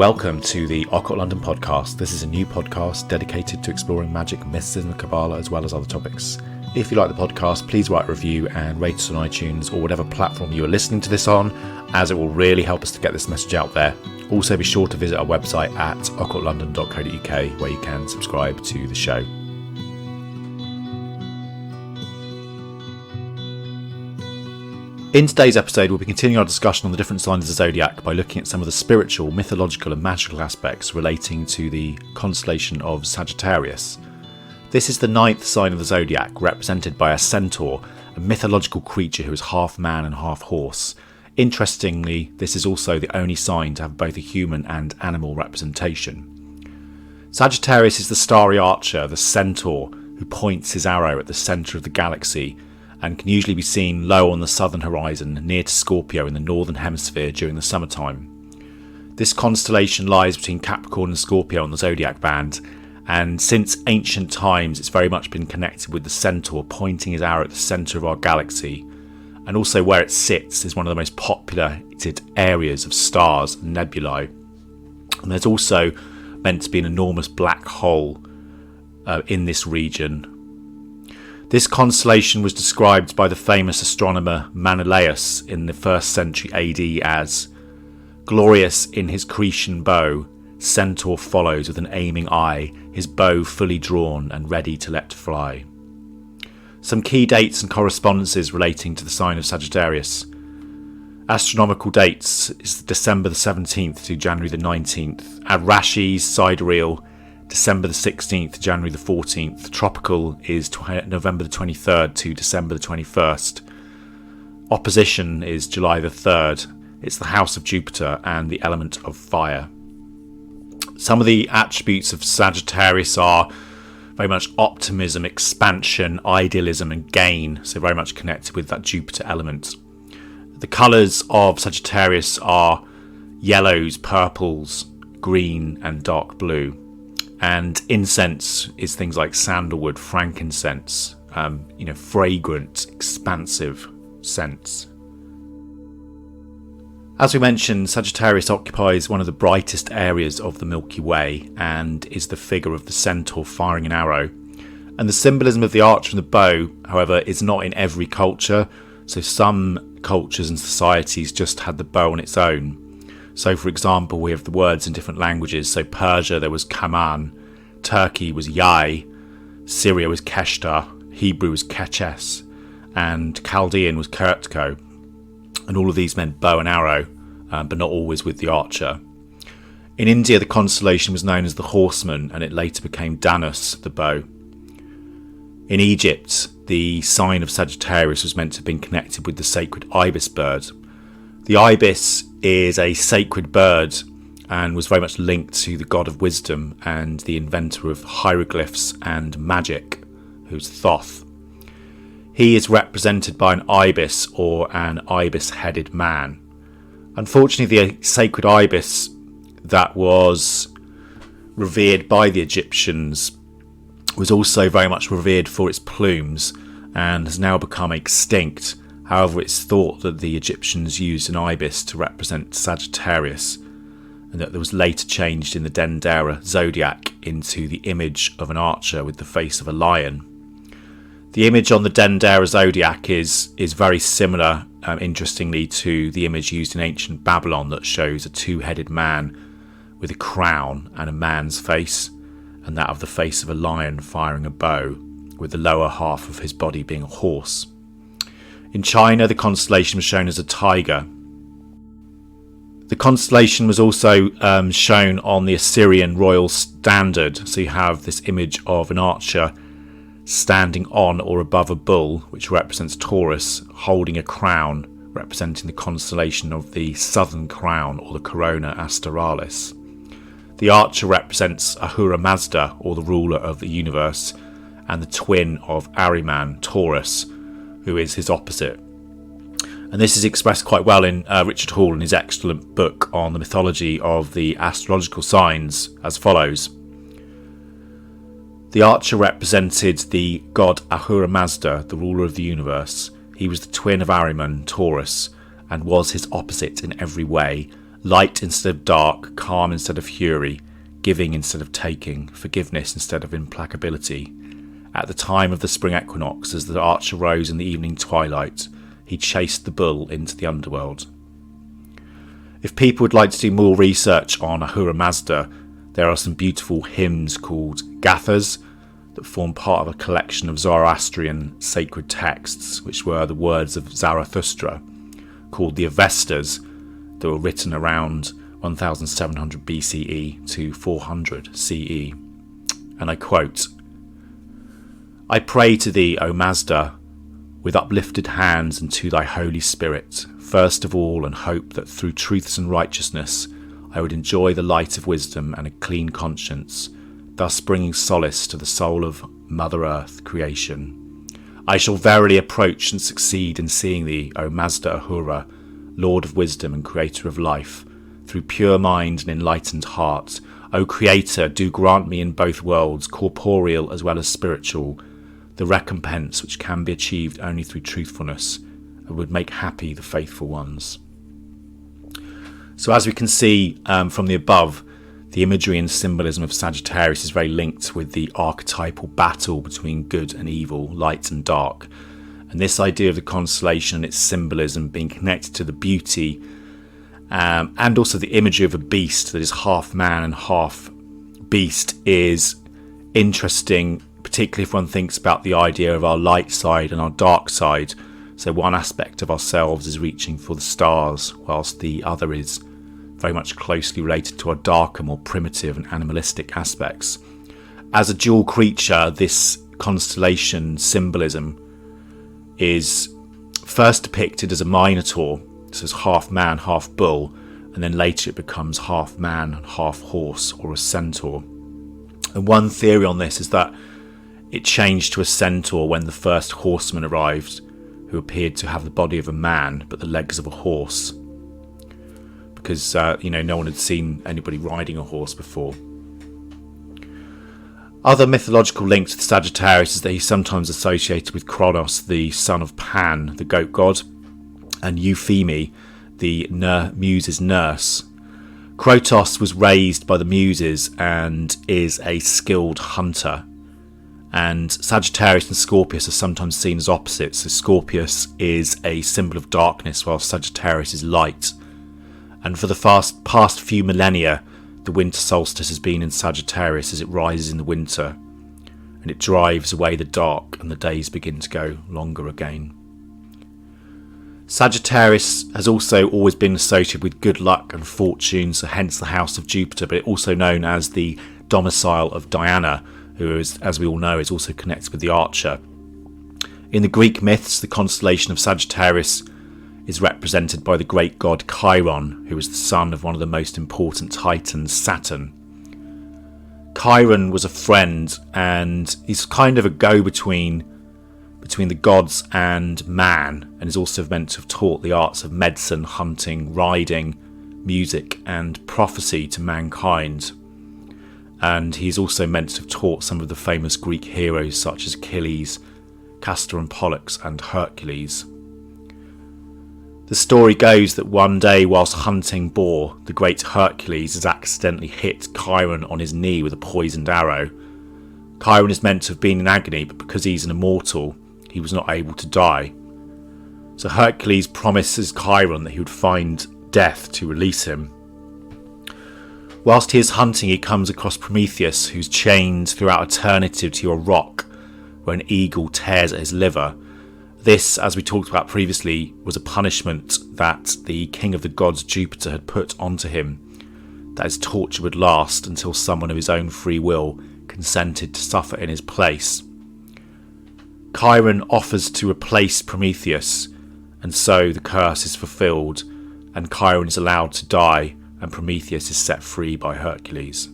Welcome to the Occult London Podcast. This is a new podcast dedicated to exploring magic, mysticism, Kabbalah, as well as other topics. If you like the podcast, please write a review and rate us on iTunes or whatever platform you are listening to this on, as it will really help us to get this message out there. Also, be sure to visit our website at occultlondon.co.uk, where you can subscribe to the show. In today's episode, we'll be continuing our discussion on the different signs of the Zodiac by looking at some of the spiritual, mythological and magical aspects relating to the constellation of Sagittarius. This is the 9th sign of the Zodiac, represented by a centaur, a mythological creature who is half man and half horse. Interestingly, this is also the only sign to have both a human and animal representation. Sagittarius is the starry archer, the centaur, who points his arrow at the centre of the galaxy, and can usually be seen low on the southern horizon near to Scorpio in the northern hemisphere during the summertime. This constellation lies between Capricorn and Scorpio on the Zodiac band, and since ancient times it's very much been connected with the centaur pointing his arrow at the centre of our galaxy, and also where it sits is one of the most populated areas of stars and nebulae. And there's also meant to be an enormous black hole in this region. This constellation was described by the famous astronomer Menelaus in the 1st century AD as glorious in his Cretan bow, centaur follows with an aiming eye, his bow fully drawn and ready to let fly. Some key dates and correspondences relating to the sign of Sagittarius. Astronomical dates is December the 17th to January the 19th. At Rashi's sidereal, December the 16th to January the 14th. Tropical is November the 23rd to December the 21st. Opposition is July the 3rd. It's the house of Jupiter and the element of fire. Some of the attributes of Sagittarius are very much optimism, expansion, idealism and gain, so very much connected with that Jupiter element. The colours of Sagittarius are yellows, purples, green and dark blue. And incense is things like sandalwood, frankincense, fragrant, expansive scents. As we mentioned, Sagittarius occupies one of the brightest areas of the Milky Way and is the figure of the centaur firing an arrow. And the symbolism of the archer and the bow, however, is not in every culture. So some cultures and societies just had the bow on its own. So, for example, we have the words in different languages. So Persia, there was Kaman, Turkey was Yai, Syria was Keshta, Hebrew was Keches, and Chaldean was Kurtko. And all of these meant bow and arrow, but not always with the archer. In India, the constellation was known as the horseman, and it later became Danus, the bow. In Egypt, the sign of Sagittarius was meant to have been connected with the sacred ibis bird. The ibis is a sacred bird and was very much linked to the god of wisdom and the inventor of hieroglyphs and magic, who's Thoth. He is represented by an ibis or an ibis-headed man. Unfortunately, the sacred ibis that was revered by the Egyptians was also very much revered for its plumes and has now become extinct. However, it's thought that the Egyptians used an ibis to represent Sagittarius, and that there was later changed in the Dendera zodiac into the image of an archer with the face of a lion. The image on the Dendera zodiac is very similar, interestingly, to the image used in ancient Babylon that shows a two-headed man with a crown and a man's face, and that of the face of a lion firing a bow, with the lower half of his body being a horse. In China, the constellation was shown as a tiger. The constellation was also shown on the Assyrian royal standard. So you have this image of an archer standing on or above a bull, which represents Taurus, holding a crown, representing the constellation of the Southern Crown or the Corona Astralis. The archer represents Ahura Mazda, or the ruler of the universe, and the twin of Ahriman, Taurus, who is his opposite. And this is expressed quite well in Richard Hall in his excellent book on the mythology of the astrological signs as follows. The archer represented the god Ahura Mazda, the ruler of the universe. He was the twin of Ahriman, Taurus, and was his opposite in every way, light instead of dark, calm instead of fury, giving instead of taking, forgiveness instead of implacability. At the time of the spring equinox, as the archer rose in the evening twilight, he chased the bull into the underworld. If people would like to do more research on Ahura Mazda, there are some beautiful hymns called Gathas that form part of a collection of Zoroastrian sacred texts, which were the words of Zarathustra, called the Avestas, that were written around 1700 BCE to 400 CE. And I quote, "I pray to thee, O Mazda, with uplifted hands and to thy Holy Spirit, first of all, and hope that through truths and righteousness I would enjoy the light of wisdom and a clean conscience, thus bringing solace to the soul of Mother Earth creation. I shall verily approach and succeed in seeing thee, O Mazda Ahura, Lord of wisdom and creator of life, through pure mind and enlightened heart. O Creator, do grant me in both worlds, corporeal as well as spiritual, the recompense which can be achieved only through truthfulness, and would make happy the faithful ones." So as we can see from the above, the imagery and symbolism of Sagittarius is very linked with the archetypal battle between good and evil, light and dark. And this idea of the constellation and its symbolism being connected to the beauty and also the imagery of a beast that is half man and half beast is interesting, particularly if one thinks about the idea of our light side and our dark side. So one aspect of ourselves is reaching for the stars, whilst the other is very much closely related to our darker, more primitive and animalistic aspects. As a dual creature, this constellation symbolism is first depicted as a minotaur, so it's half man, half bull, and then later it becomes half man, half horse, or a centaur. And one theory on this is that it changed to a centaur when the first horseman arrived, who appeared to have the body of a man but the legs of a horse, because no one had seen anybody riding a horse before. Other mythological links with Sagittarius is that he's sometimes associated with Kronos, the son of Pan, the goat god, and Eupheme, the muse's nurse. Kronos was raised by the muses and is a skilled hunter. And Sagittarius and Scorpius are sometimes seen as opposites. So Scorpius is a symbol of darkness, while Sagittarius is light. And for the past few millennia, the winter solstice has been in Sagittarius as it rises in the winter, and it drives away the dark and the days begin to go longer again. Sagittarius has also always been associated with good luck and fortune, so hence the house of Jupiter, but also known as the domicile of Diana, who is, as we all know, is also connected with the archer. In the Greek myths, the constellation of Sagittarius is represented by the great god Chiron, who is the son of one of the most important titans, Saturn. Chiron was a friend, and he's kind of a go-between between the gods and man, and is also meant to have taught the arts of medicine, hunting, riding, music, and prophecy to mankind. And he's also meant to have taught some of the famous Greek heroes such as Achilles, Castor and Pollux, and Hercules. The story goes that one day whilst hunting boar, the great Hercules has accidentally hit Chiron on his knee with a poisoned arrow. Chiron is meant to have been in agony, but because he's an immortal, he was not able to die. So Hercules promises Chiron that he would find death to release him. Whilst he is hunting, he comes across Prometheus, who's chained throughout eternity to a rock where an eagle tears at his liver. This, as we talked about previously, was a punishment that the king of the gods, Jupiter, had put onto him, that his torture would last until someone of his own free will consented to suffer in his place. Chiron offers to replace Prometheus, and so the curse is fulfilled, and Chiron is allowed to die, and Prometheus is set free by Hercules.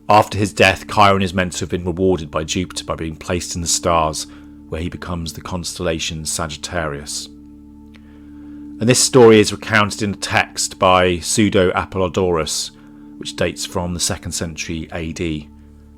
After his death, Chiron is meant to have been rewarded by Jupiter by being placed in the stars, where he becomes the constellation Sagittarius. And this story is recounted in a text by Pseudo-Apollodorus, which dates from the 2nd century AD,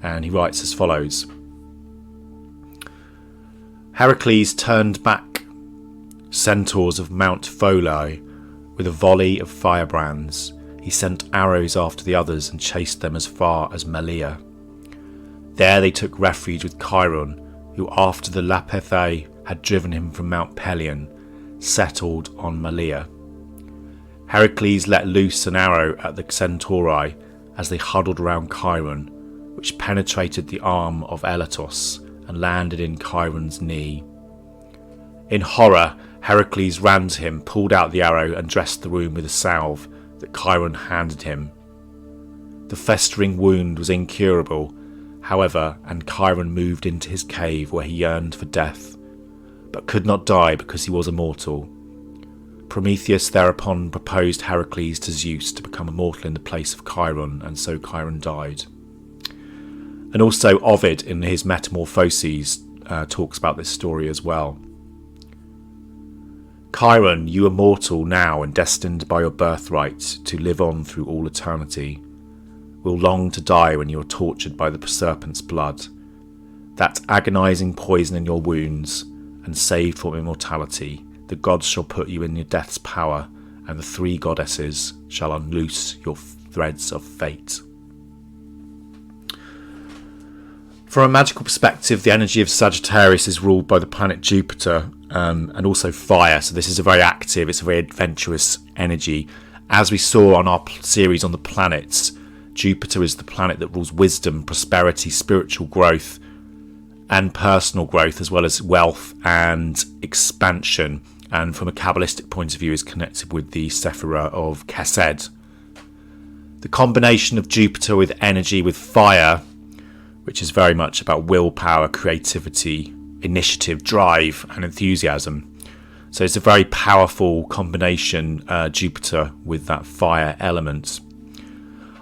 and he writes as follows. Heracles turned back centaurs of Mount Pholae With a volley of firebrands, he sent arrows after the others and chased them as far as Malea. There they took refuge with Chiron, who after the Lapithae had driven him from Mount Pelion, settled on Malea. Heracles let loose an arrow at the Centauri as they huddled around Chiron, which penetrated the arm of Elatos and landed in Chiron's knee. In horror, Heracles ran to him, pulled out the arrow and dressed the wound with a salve that Chiron handed him. The festering wound was incurable, however, and Chiron moved into his cave where he yearned for death, but could not die because he was immortal. Prometheus thereupon proposed Heracles to Zeus to become immortal in the place of Chiron, and so Chiron died. And also Ovid in his Metamorphoses talks about this story as well. Chiron, you are mortal now and destined by your birthright to live on through all eternity, will long to die when you are tortured by the serpent's blood, that agonising poison in your wounds, and saved from immortality. The gods shall put you in your death's power, and the three goddesses shall unloose your threads of fate. From a magical perspective, the energy of Sagittarius is ruled by the planet Jupiter and also fire. So this is a very active, it's a very adventurous energy. As we saw on our series on the planets, Jupiter is the planet that rules wisdom, prosperity, spiritual growth, and personal growth, as well as wealth and expansion. And from a Kabbalistic point of view is connected with the Sephirah of Chesed. The combination of Jupiter with energy with fire, which is very much about willpower, creativity, initiative, drive and enthusiasm. So it's a very powerful combination, Jupiter with that fire element.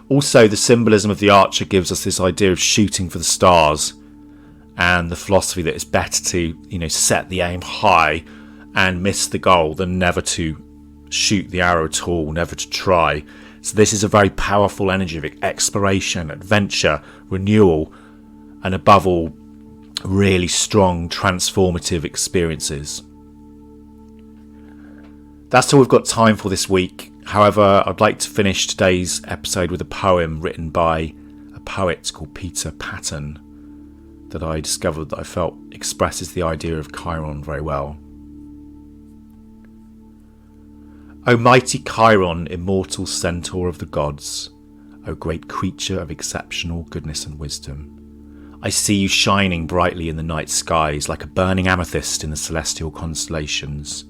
Also, the symbolism of the archer gives us this idea of shooting for the stars, and the philosophy that it's better to, set the aim high and miss the goal than never to shoot the arrow at all, never to try. So this is a very powerful energy of exploration, adventure, renewal, and above all, really strong transformative experiences. That's all we've got time for this week. However, I'd like to finish today's episode with a poem written by a poet called Peter Patten that I discovered that I felt expresses the idea of Chiron very well. O mighty Chiron, immortal centaur of the gods, O great creature of exceptional goodness and wisdom, I see you shining brightly in the night skies like a burning amethyst in the celestial constellations.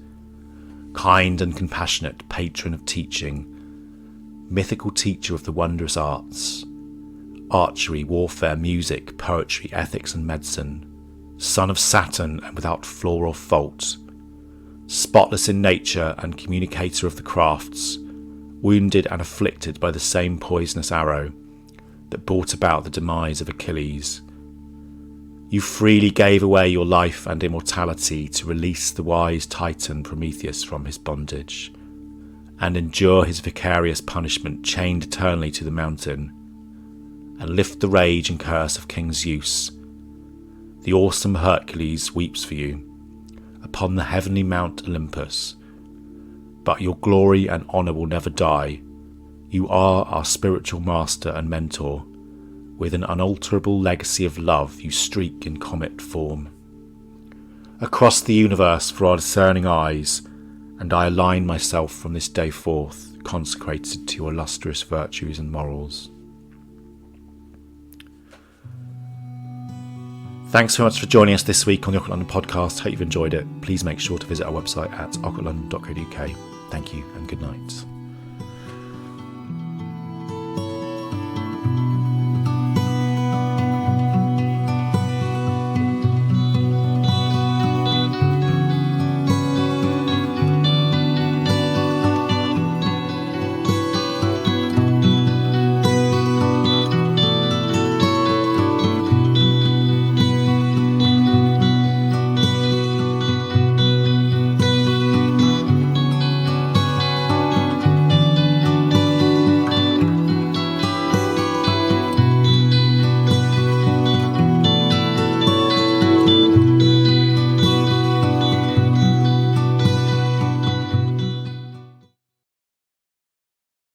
Kind and compassionate patron of teaching, mythical teacher of the wondrous arts, archery, warfare, music, poetry, ethics and medicine, son of Saturn and without flaw or fault, spotless in nature and communicator of the crafts, wounded and afflicted by the same poisonous arrow that brought about the demise of Achilles. You freely gave away your life and immortality to release the wise Titan Prometheus from his bondage, and endure his vicarious punishment chained eternally to the mountain, and lift the rage and curse of King Zeus. The awesome Hercules weeps for you upon the heavenly Mount Olympus, but your glory and honour will never die. You are our spiritual master and mentor. With an unalterable legacy of love you streak in comet form across the universe for our discerning eyes, and I align myself from this day forth, consecrated to your lustrous virtues and morals. Thanks so much for joining us this week on the Occult London Podcast. Hope you've enjoyed it. Please make sure to visit our website at occultlondon.co.uk. Thank you and good night.